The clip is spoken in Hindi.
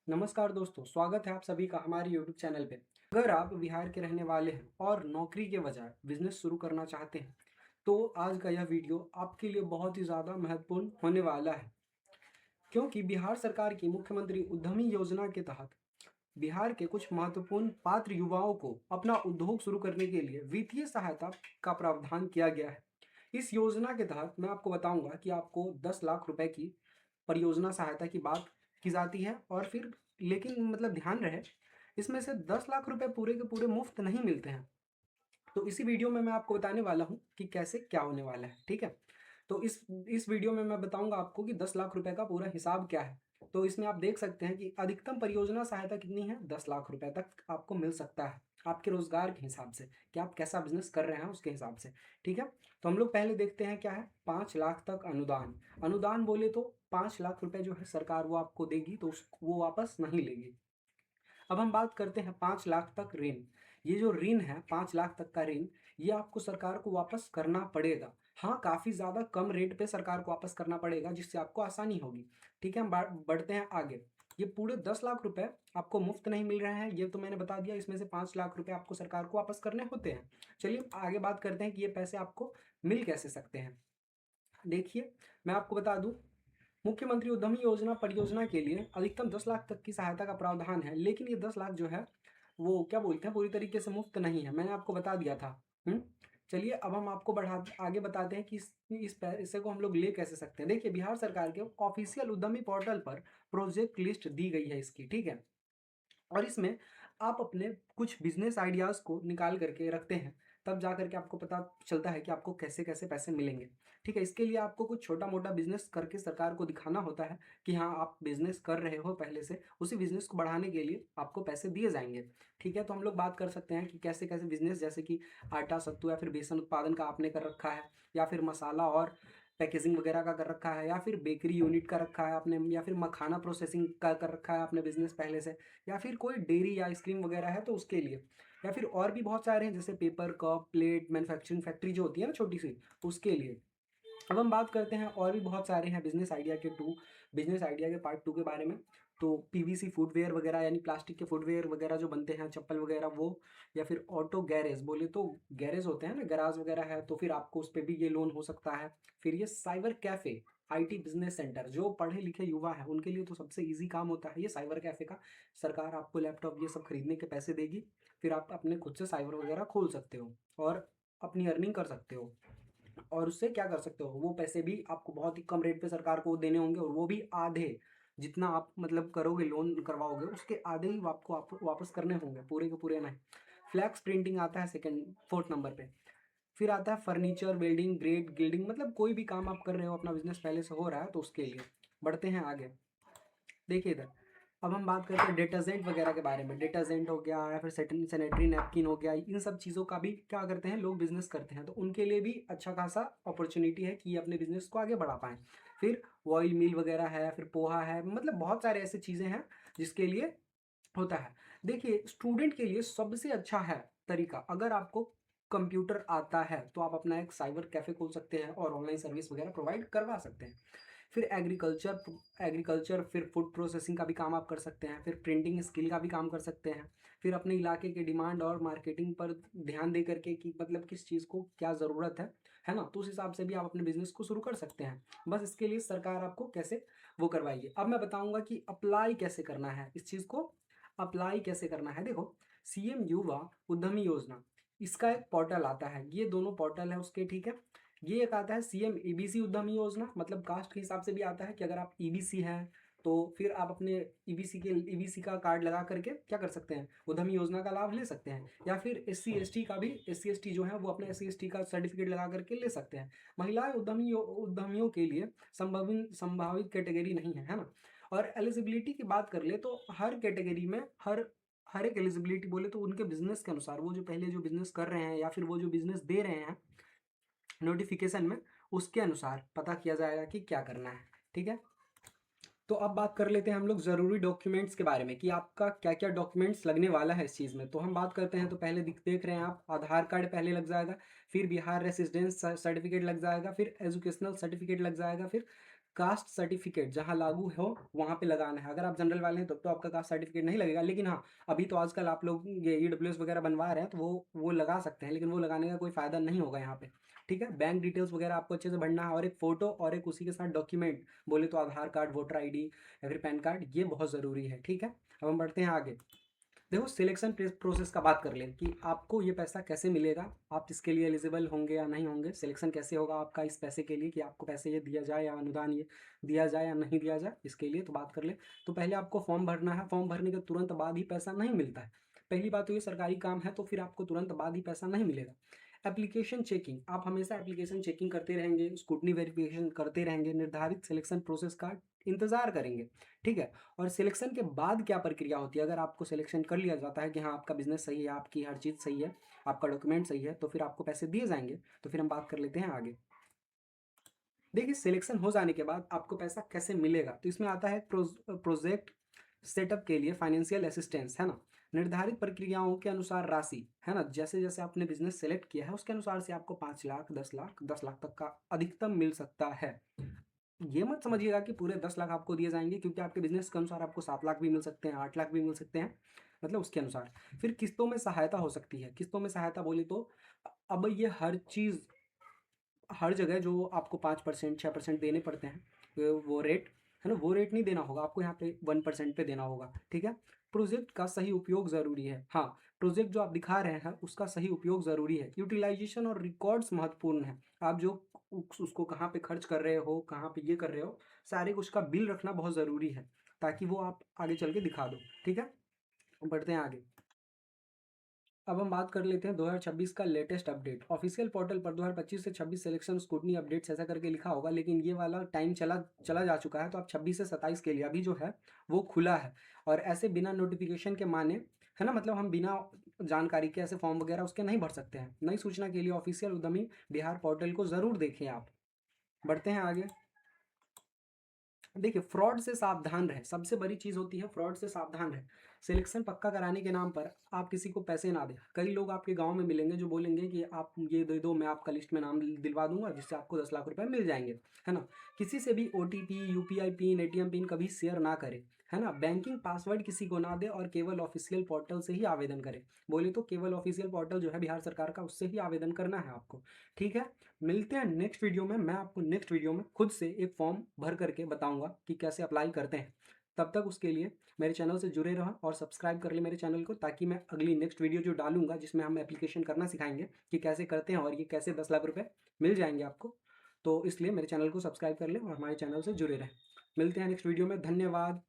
नमस्कार दोस्तों, स्वागत है आप सभी का हमारे यूट्यूब चैनल पे। अगर आप बिहार के रहने वाले हैं और नौकरी के बजाय बिजनेस शुरू करना चाहते हैं, तो आज का यह वीडियो आपके लिए बहुत ही ज़्यादा महत्वपूर्ण होने वाला है। क्योंकि बिहार सरकार की मुख्यमंत्री उद्यमी योजना के तहत बिहार के कुछ महत्वपूर्ण पात्र युवाओं को अपना उद्योग शुरू करने के लिए वित्तीय सहायता का प्रावधान किया गया है। इस योजना के तहत मैं आपको बताऊंगा कि आपको 10 लाख रुपए की परियोजना सहायता की बात की जाती है और फिर लेकिन ध्यान रहे, इसमें से 10 लाख रुपए पूरे के पूरे मुफ्त नहीं मिलते हैं। तो इसी वीडियो में मैं आपको बताने वाला हूँ कि कैसे क्या होने वाला है, ठीक है। तो इस वीडियो में मैं बताऊंगा आपको कि 10 लाख रुपए का पूरा हिसाब क्या है। तो इसमें आप देख सकते हैं कि अधिकतम परियोजना सहायता कितनी है, 10 लाख रुपए तक आपको मिल सकता है आपके रोजगार के हिसाब से, कि आप कैसा बिजनेस कर रहे हैं उसके हिसाब से, ठीक है। तो हम लोग पहले देखते हैं क्या है। 5 लाख तक अनुदान। अनुदान बोले तो 5 लाख रुपए जो है सरकार वो आपको देगी, तो वो वापस नहीं लेगी। अब हम बात करते हैं 5 लाख तक ऋण। ये जो ऋण है, 5 लाख तक का ऋण, ये आपको सरकार को वापस करना पड़ेगा। हाँ, काफ़ी ज़्यादा कम रेट पे सरकार को वापस करना पड़ेगा, जिससे आपको आसानी होगी। ठीक है, हम बढ़ते हैं आगे। ये पूरे 10 लाख रुपए आपको मुफ्त नहीं मिल रहे हैं, ये तो मैंने बता दिया। इसमें से 5 लाख रुपए आपको सरकार को वापस करने होते हैं। चलिए आगे बात करते हैं कि ये पैसे आपको मिल कैसे सकते हैं। देखिए, मैं आपको बता दूं, मुख्यमंत्री उद्यमी योजना परियोजना के लिए अधिकतम 10 लाख तक की सहायता का प्रावधान है, लेकिन ये 10 लाख जो है वो क्या बोलते हैं, पूरी तरीके से मुफ्त नहीं है, मैंने आपको बता दिया था। चलिए अब हम आपको आगे बताते हैं कि इस पैसे को हम लोग ले कैसे सकते हैं। देखिए, बिहार सरकार के ऑफिशियल उद्यमी पोर्टल पर प्रोजेक्ट लिस्ट दी गई है इसकी, ठीक है। और इसमें आप अपने कुछ बिजनेस आइडियाज़ को निकाल करके रखते हैं, तब जा करके आपको पता चलता है कि आपको कैसे कैसे पैसे मिलेंगे, ठीक है। इसके लिए आपको कुछ छोटा मोटा बिजनेस करके सरकार को दिखाना होता है कि हाँ, आप बिजनेस कर रहे हो पहले से, उसी बिजनेस को बढ़ाने के लिए आपको पैसे दिए जाएंगे, ठीक है। तो हम लोग बात कर सकते हैं कि कैसे कैसे बिजनेस, जैसे कि आटा सत्तू या फिर बेसन उत्पादन का आपने कर रखा है, या फिर मसाला और पैकेजिंग वगैरह का कर रखा है, या फिर बेकरी यूनिट का रखा है आपने, या फिर मखाना प्रोसेसिंग का कर रखा है आपने बिजनेस पहले से, या फिर कोई डेयरी या आइसक्रीम वगैरह है तो उसके लिए, या फिर और भी बहुत सारे हैं जैसे paper cup plate manufacturing factory जो होती है ना छोटी सी, उसके लिए। अब हम बात करते हैं, और भी बहुत सारे हैं बिजनेस आइडिया के पार्ट 2 के बारे में। तो पीवीसी फुटवेयर वगैरह, यानी प्लास्टिक के फुटवेयर वगैरह जो बनते हैं, चप्पल वगैरह वो, या फिर ऑटो गैरेज, बोले तो गैरेज होते हैं ना, गैराज वगैरह है, तो फिर आपको उस पर भी ये लोन हो सकता है। फिर ये cyber cafe, IT business centre, जो पढ़े लिखे युवा है उनके लिए तो सबसे इजी काम होता है ये साइबर कैफे का। सरकार आपको लैपटॉप ये सब खरीदने के पैसे देगी, फिर आप अपने खुद से साइबर वगैरह खोल सकते हो और अपनी अर्निंग कर सकते हो। और उससे क्या कर सकते हो, वो पैसे भी आपको बहुत ही कम रेट पे सरकार को देने होंगे, और वो भी आधे, जितना आप करोगे लोन करवाओगे उसके आधे ही आपको वापस करने होंगे, पूरे के पूरे नहीं। फ्लैक्स प्रिंटिंग आता है सेकंड 4th नंबर पे। फिर आता है फर्नीचर वेल्डिंग ग्रेड गिल्डिंग, कोई भी काम आप कर रहे हो, अपना बिजनेस पहले से हो रहा है तो उसके लिए। बढ़ते हैं आगे। देखिए इधर, अब हम बात करते हैं डिटर्जेंट वगैरह के बारे में। डिटर्जेंट हो गया, या फिर सैनिटरी नैपकिन हो गया, इन सब चीज़ों का भी क्या करते हैं लोग, बिजनेस करते हैं, तो उनके लिए भी अच्छा खासा अपॉर्चुनिटी है कि ये अपने बिजनेस को आगे बढ़ा पाएँ। फिर ऑयल मिल वगैरह है, फिर पोहा है, बहुत सारे ऐसे चीज़ें हैं जिसके लिए होता है। देखिए, स्टूडेंट के लिए सबसे अच्छा है तरीका, अगर आपको कंप्यूटर आता है तो आप अपना एक साइबर कैफ़े खोल सकते हैं और ऑनलाइन सर्विस वगैरह प्रोवाइड करवा सकते हैं। फिर एग्रीकल्चर फिर फूड प्रोसेसिंग का भी काम आप कर सकते हैं, फिर प्रिंटिंग स्किल का भी काम कर सकते हैं। फिर अपने इलाके के डिमांड और मार्केटिंग पर ध्यान दे करके कि किस चीज़ को क्या ज़रूरत है ना? तो उस हिसाब से भी आप अपने बिज़नेस को शुरू कर सकते हैं। बस इसके लिए सरकार आपको कैसे वो करवाएगी। अब मैं बताऊँगा कि अप्लाई कैसे करना है, इस चीज़ को अप्लाई कैसे करना है। देखो, सीएम युवा उद्यमी योजना, इसका एक पोर्टल आता है, ये दोनों पोर्टल है उसके, ठीक है। ये एक आता है सीएम ईबीसी उद्यमी योजना, कास्ट के हिसाब से भी आता है कि अगर आप ईबीसी हैं तो फिर आप अपने ईबीसी का कार्ड लगा करके क्या कर सकते हैं, उद्यमी योजना का लाभ ले सकते हैं। या फिर एससी एसटी का भी, एससी एसटी जो है वो अपने एससी एसटी का सर्टिफिकेट लगा करके ले सकते हैं। महिलाएं उद्यमियों के लिए संभावित संभावित कैटेगरी नहीं है ना। और एलिजिबिलिटी की बात कर ले तो हर कैटेगरी में हर एक एलिजिबिलिटी बोले तो उनके बिजनेस के अनुसार, वो जो पहले जो बिजनेस कर रहे हैं या फिर वो जो बिजनेस दे रहे हैं नोटिफिकेशन में, उसके अनुसार पता किया जाएगा कि क्या करना है, ठीक है। तो अब बात कर लेते हैं हम लोग ज़रूरी डॉक्यूमेंट्स के बारे में कि आपका क्या क्या डॉक्यूमेंट्स लगने वाला है इस चीज़ में। तो हम बात करते हैं, तो पहले देख रहे हैं आप, आधार कार्ड पहले लग जाएगा, फिर बिहार रेसिडेंस सर्टिफिकेट लग जाएगा, फिर एजुकेशनल सर्टिफिकेट लग जाएगा, फिर कास्ट सर्टिफिकेट जहाँ लागू हो वहाँ पे लगाना है। अगर आप जनरल वाले हैं तब तो आपका कास्ट सर्टिफिकेट नहीं लगेगा, लेकिन हाँ, अभी तो आजकल आप लोग ये ईडब्ल्यूएस वगैरह बनवा रहे हैं तो वो लगा सकते हैं, लेकिन वो लगाने का कोई फ़ायदा नहीं होगा यहाँ पे। ठीक है, बैंक डिटेल्स वगैरह आपको अच्छे से भरना है, और एक फ़ोटो और एक उसी के साथ डॉक्यूमेंट बोले तो आधार कार्ड, वोटर आईडी या फिर पैन कार्ड, ये बहुत ज़रूरी है। ठीक है, अब हम बढ़ते हैं आगे। देखो, सिलेक्शन प्रोसेस का बात कर लें कि आपको ये पैसा कैसे मिलेगा, आप इसके लिए एलिजिबल होंगे या नहीं होंगे, सिलेक्शन कैसे होगा आपका इस पैसे के लिए कि आपको पैसे ये दिया जाए या अनुदान ये दिया जाए या नहीं दिया जाए, इसके लिए तो बात कर लें। तो पहले आपको फॉर्म भरना है, फॉर्म भरने के तुरंत बाद ही पैसा नहीं मिलता है। पहली बात तो ये सरकारी काम है तो फिर आपको तुरंत बाद ही पैसा नहीं मिलेगा। एप्लीकेशन चेकिंग, आप हमेशा एप्लीकेशन चेकिंग करते रहेंगे, स्क्रूटनी वेरिफिकेशन करते रहेंगे, निर्धारित सिलेक्शन प्रोसेस का इंतज़ार करेंगे। ठीक है, और सिलेक्शन के बाद क्या प्रक्रिया होती है, अगर आपको सिलेक्शन कर लिया जाता है कि हाँ आपका बिजनेस सही है, आपकी हर चीज़ सही है, आपका डॉक्यूमेंट सही है, तो फिर आपको पैसे दिए जाएंगे। तो फिर हम बात कर लेते हैं आगे। देखिए, सिलेक्शन हो जाने के बाद आपको पैसा कैसे मिलेगा, तो इसमें आता है प्रोजेक्ट सेटअप के लिए फाइनेंशियल असिस्टेंस, है ना। निर्धारित प्रक्रियाओं के अनुसार राशि, है ना, जैसे जैसे आपने बिजनेस सेलेक्ट किया है उसके अनुसार से आपको 5 लाख, 10 लाख, 10 लाख तक का अधिकतम मिल सकता है। ये मत समझिएगा कि पूरे 10 लाख आपको दिए जाएंगे, क्योंकि आपके बिजनेस के अनुसार आपको 7 लाख भी मिल सकते हैं, 8 लाख भी मिल सकते हैं, मतलब उसके अनुसार। फिर किस्तों में सहायता हो सकती है। किस्तों में सहायता बोले तो अब ये हर चीज़, हर जगह जो आपको 5%, 6% देने पड़ते हैं, वो रेट, है ना, वो रेट नहीं देना होगा आपको, यहाँ पे 1% पे देना होगा। ठीक है, प्रोजेक्ट का सही उपयोग ज़रूरी है। हाँ, प्रोजेक्ट जो आप दिखा रहे हैं उसका सही उपयोग ज़रूरी है। यूटिलाइजेशन और रिकॉर्ड्स महत्वपूर्ण है। आप जो उसको कहाँ पे खर्च कर रहे हो, कहाँ पे ये कर रहे हो, सारे कुछ का बिल रखना बहुत ज़रूरी है, ताकि वो आप आगे चल के दिखा दो। ठीक है, बढ़ते हैं आगे। अब हम बात कर लेते हैं 2026 का लेटेस्ट अपडेट। ऑफिशियल पोर्टल पर 2025 से 26 सिलेक्शन स्कूटनी अपडेट्स ऐसा करके लिखा होगा, लेकिन ये वाला टाइम चला चला जा चुका है, तो आप 26 से 27 के लिए अभी जो है वो खुला है। और ऐसे बिना नोटिफिकेशन के माने, है ना, मतलब हम बिना जानकारी के ऐसे फॉर्म वगैरह उसके नहीं भर सकते हैं। नई सूचना के लिए ऑफिशियल उद्यमी बिहार पोर्टल को ज़रूर देखें आप। बढ़ते हैं आगे। देखिए, फ्रॉड से सावधान रहे, सबसे बड़ी चीज़ होती है फ्रॉड से सावधान रहे। सिलेक्शन पक्का कराने के नाम पर आप किसी को पैसे ना दें। कई लोग आपके गांव में मिलेंगे जो बोलेंगे कि आप ये दे दो, मैं आपका लिस्ट में नाम दिलवा दूंगा, जिससे आपको 10 लाख रुपए मिल जाएंगे, है ना। किसी से भी OTP, UPI pin, ATM pin कभी शेयर ना करें, है ना। बैंकिंग पासवर्ड किसी को ना दे, और केवल ऑफिशियल पोर्टल से ही आवेदन करें। बोले तो केवल ऑफिशियल पोर्टल जो है बिहार सरकार का, उससे ही आवेदन करना है आपको। ठीक है, मिलते हैं नेक्स्ट वीडियो में। मैं आपको नेक्स्ट वीडियो में खुद से एक फॉर्म भर करके बताऊंगा कि कैसे अप्लाई करते हैं। तब तक उसके लिए मेरे चैनल से जुड़े रहें और सब्सक्राइब कर लें मेरे चैनल को, ताकि मैं अगली नेक्स्ट वीडियो जो डालूंगा जिसमें हम एप्लीकेशन करना सिखाएंगे कि कैसे करते हैं और ये कैसे 10 लाख रुपए मिल जाएंगे आपको, तो इसलिए मेरे चैनल को सब्सक्राइब कर लें और हमारे चैनल से जुड़े रहें। मिलते हैं नेक्स्ट वीडियो में। धन्यवाद।